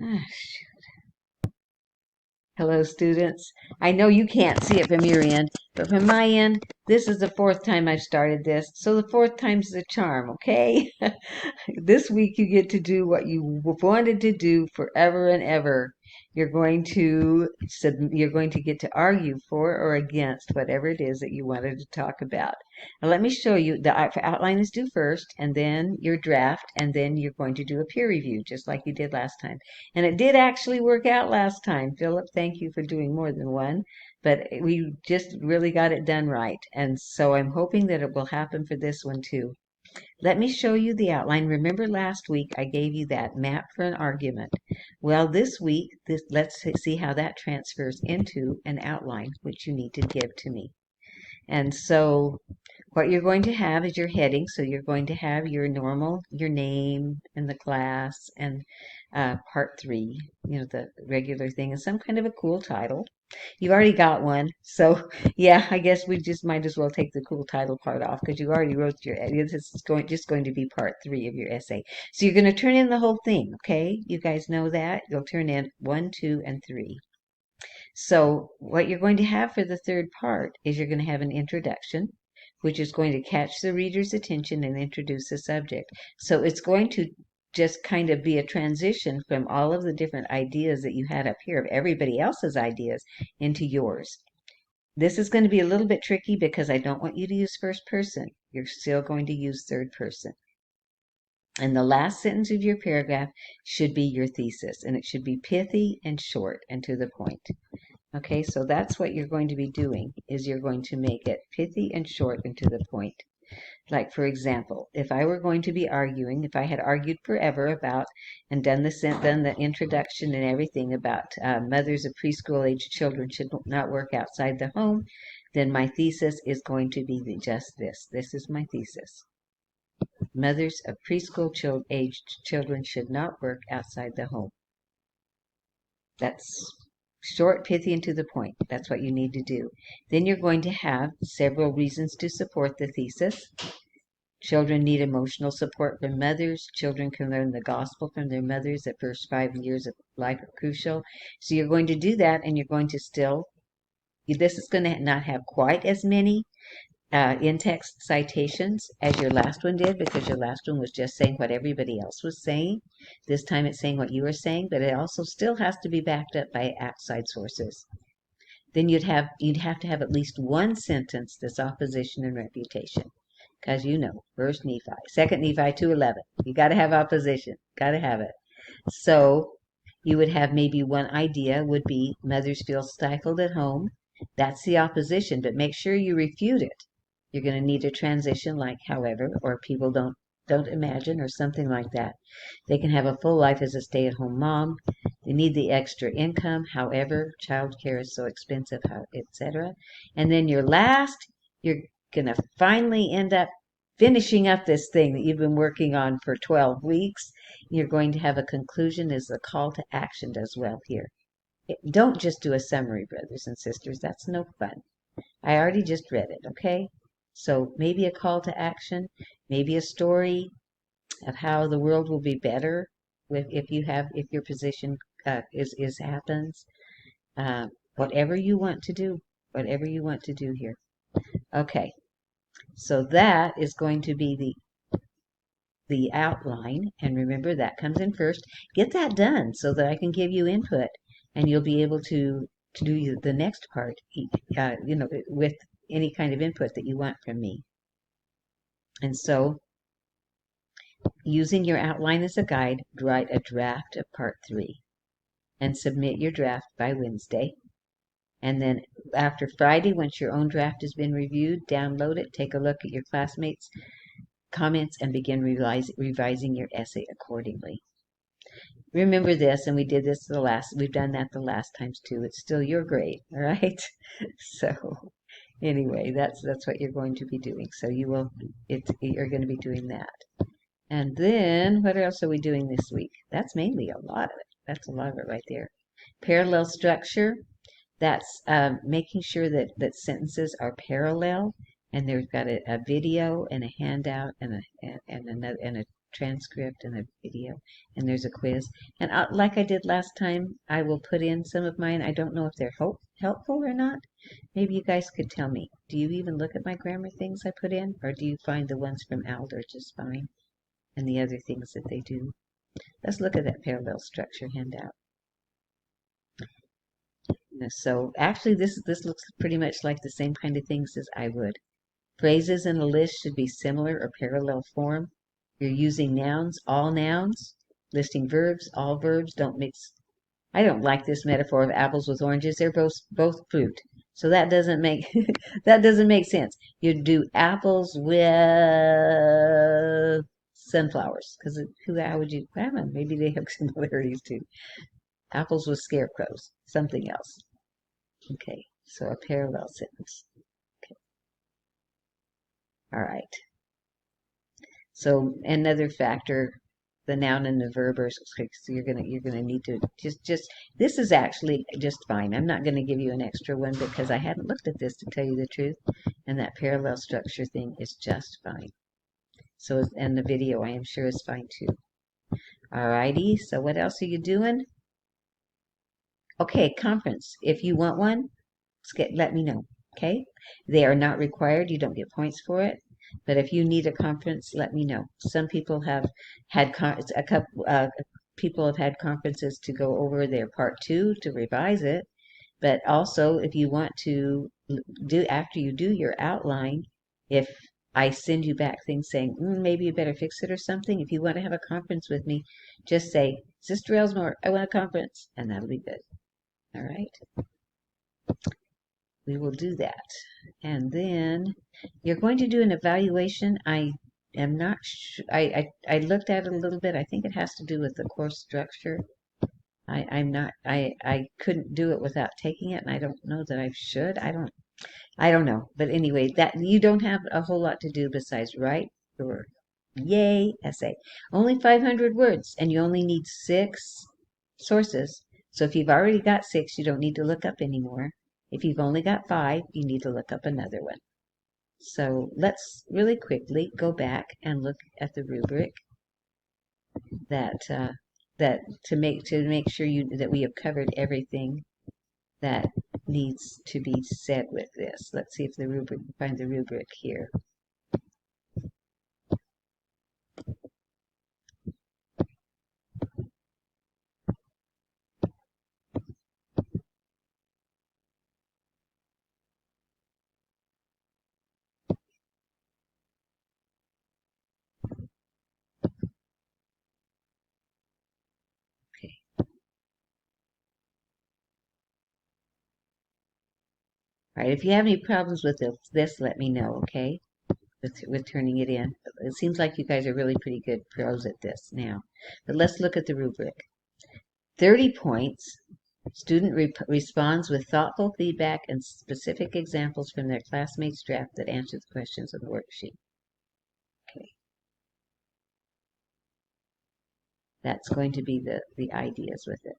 Ah, Hello, students. I know you can't see it from your end, but from my end, this is the fourth time I've started this, so the fourth time's the charm, okay? This week you get to do what you wanted to do forever and ever. You're going to get to argue for or against whatever it is that you wanted to talk about. Now let me show you. The outline is due first, and then your draft, and then you're going to do a peer review, just like you did last time. And it did actually work out last time. Philip, thank you for doing more than one, but we just really got it done right. And so I'm hoping that it will happen for this one too. Let me show you the outline. Remember last week I gave you that map for an argument. Well, this week, let's see how that transfers into an outline, which you need to give to me. And so what you're going to have is your heading. So you're going to have your name and the class and part 3, the regular thing, and some kind of a cool title. You've already got one, so yeah, I guess we just might as well take the cool title part off because you already wrote this is just going to be part 3 of your essay. So you're going to turn in the whole thing, okay? You guys know that. You'll turn in 1, 2, and 3. So what you're going to have for the third part is you're going to have an introduction, which is going to catch the reader's attention and introduce the subject. So it's going to just kind of be a transition from all of the different ideas that you had up here, of everybody else's ideas, into yours. This is going to be a little bit tricky because I don't want you to use first person. You're still going to use third person. And the last sentence of your paragraph should be your thesis, and it should be pithy and short and to the point. Okay, so that's what you're going to be doing, is you're going to make it pithy and short and to the point. Like, for example, if I were going to be arguing, if I had argued forever about and done the introduction and everything about mothers of preschool-age children should not work outside the home, then my thesis is going to be just this. This is my thesis. Mothers of preschool-aged children should not work outside the home. That's short, pithy, and to the point. That's what you need to do. Then you're going to have several reasons to support the thesis. Children need emotional support from mothers. Children can learn the gospel from their mothers. The first 5 years of life are crucial. So you're going to do that, and you're going to this is going to not have quite as many in-text citations as your last one did, because your last one was just saying what everybody else was saying. This time it's saying what you were saying, but it also still has to be backed up by outside sources. Then you'd have to have at least one sentence that's opposition and refutation. Because First Nephi, Second Nephi 2:11. You got to have opposition. Got to have it. So you would have maybe one idea would be mothers feel stifled at home. That's the opposition, but make sure you refute it. You're going to need a transition like however, or people don't imagine, or something like that. They can have a full life as a stay-at-home mom. They need the extra income. However, childcare is so expensive, etc. And then you're going to finally end up finishing up this thing that you've been working on for 12 weeks. You're going to have a conclusion as a call to action as well here. Don't just do a summary, brothers and sisters. That's no fun. I already just read it, okay? So maybe a call to action, maybe a story of how the world will be better if your position happens. Whatever you want to do, here. Okay, so that is going to be the outline, and remember that comes in first. Get that done so that I can give you input, and you'll be able to do the next part, with any kind of input that you want from me. And so, using your outline as a guide, write a draft of part 3 and submit your draft by Wednesday. And then after Friday, once your own draft has been reviewed, download it, take a look at your classmates' comments, and begin revising your essay accordingly. Remember this, and we've done that the last times too. It's still your grade, all right? So anyway, that's what you're going to be doing. So you're going to be doing that. And then what else are we doing this week? That's mainly a lot of it. That's a lot of it right there. Parallel structure. That's making sure that sentences are parallel, and there's got a video and a handout and a transcript and a video, and there's a quiz. And like I did last time, I will put in some of mine. I don't know if they're helpful or not. Maybe you guys could tell me. Do you even look at my grammar things I put in, or do you find the ones from Alder just fine, and the other things that they do? Let's look at that parallel structure handout. So actually, this looks pretty much like the same kind of things as I would. Phrases in a list should be similar or parallel form. You're using nouns, all nouns. Listing verbs, all verbs. Don't mix. I don't like this metaphor of apples with oranges. They're both fruit. So that doesn't make that doesn't make sense. You do apples with sunflowers, because how would you? I don't know, maybe they have similarities too. Apples with scarecrows. Something else. Okay, so a parallel sentence. Okay. All right. So another factor, the noun and the verb are, so you're gonna need to just this is actually just fine. I'm not gonna give you an extra one because I hadn't looked at this, to tell you the truth, and that parallel structure thing is just fine. So and the video I am sure is fine too. Alrighty, so what else are you doing? Okay, conference. If you want one, let me know. Okay, they are not required. You don't get points for it. But if you need a conference, let me know. Some people have had a couple people have had conferences to go over their part 2 to revise it. But also, if you want to do after you do your outline, if I send you back things saying maybe you better fix it or something, if you want to have a conference with me, just say, Sister Elsmore, I want a conference, and that'll be good. All right. We will do that. And then you're going to do an evaluation. I am not sure. I looked at it a little bit. I think it has to do with the course structure. I couldn't do it without taking it, and I don't know that I should. I don't know. But anyway, that you don't have a whole lot to do besides write your yay essay. Only 500 words, and you only need 6 sources. So if you've already got 6, you don't need to look up anymore. If you've only got 5, you need to look up another one. So let's really quickly go back and look at the rubric that to make sure that we have covered everything that needs to be said with this. Let's see if the rubric find the rubric here. All right, if you have any problems with this, let me know, okay? With turning it in. It seems like you guys are really pretty good pros at this now. But let's look at the rubric. 30 points. Student responds with thoughtful feedback and specific examples from their classmates' draft that answer the questions on the worksheet. Okay. That's going to be the ideas with it.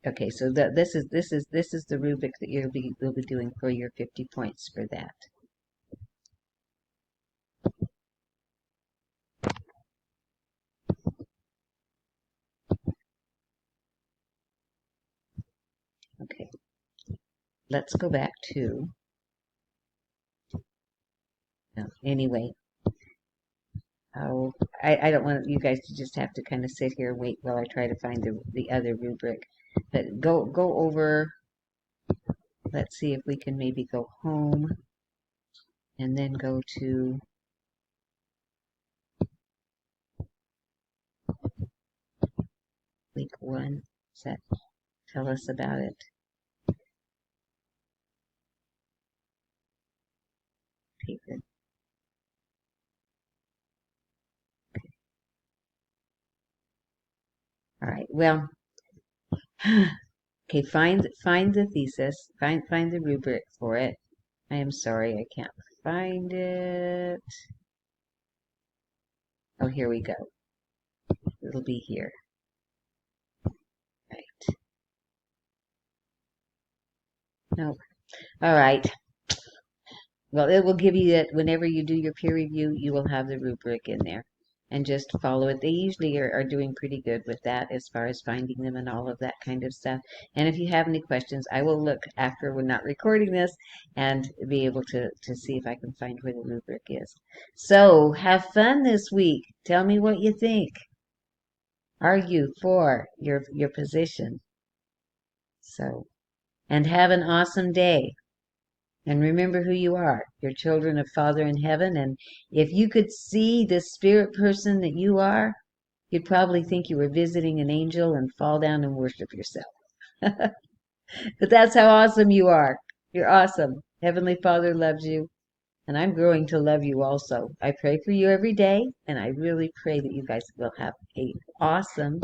Okay, so this is the rubric that you'll be doing for your 50 points for that. Okay, let's go back to, anyway, I don't want you guys to just have to kind of sit here and wait while I try to find the other rubric. But go over, let's see if we can maybe go home and then go to week 1. Does that tell us about it? Okay, good. Okay. All right, well, okay, find the thesis, find the rubric for it. I am sorry, I can't find it. Oh, here we go. It'll be here. Right. No. All right. Well, it will give you that whenever you do your peer review, you will have the rubric in there. and just follow it. They usually are doing pretty good with that as far as finding them and all of that kind of stuff. And if you have any questions, I will look after we're not recording this and be able to see if I can find where the rubric is. So have fun this week. Tell me what you think. Argue for your position. So, and have an awesome day. And remember who you are. You're children of Father in heaven. And if you could see the spirit person that you are, you'd probably think you were visiting an angel and fall down and worship yourself. But that's how awesome you are. You're awesome. Heavenly Father loves you, and I'm growing to love you also. I pray for you every day, and I really pray that you guys will have an awesome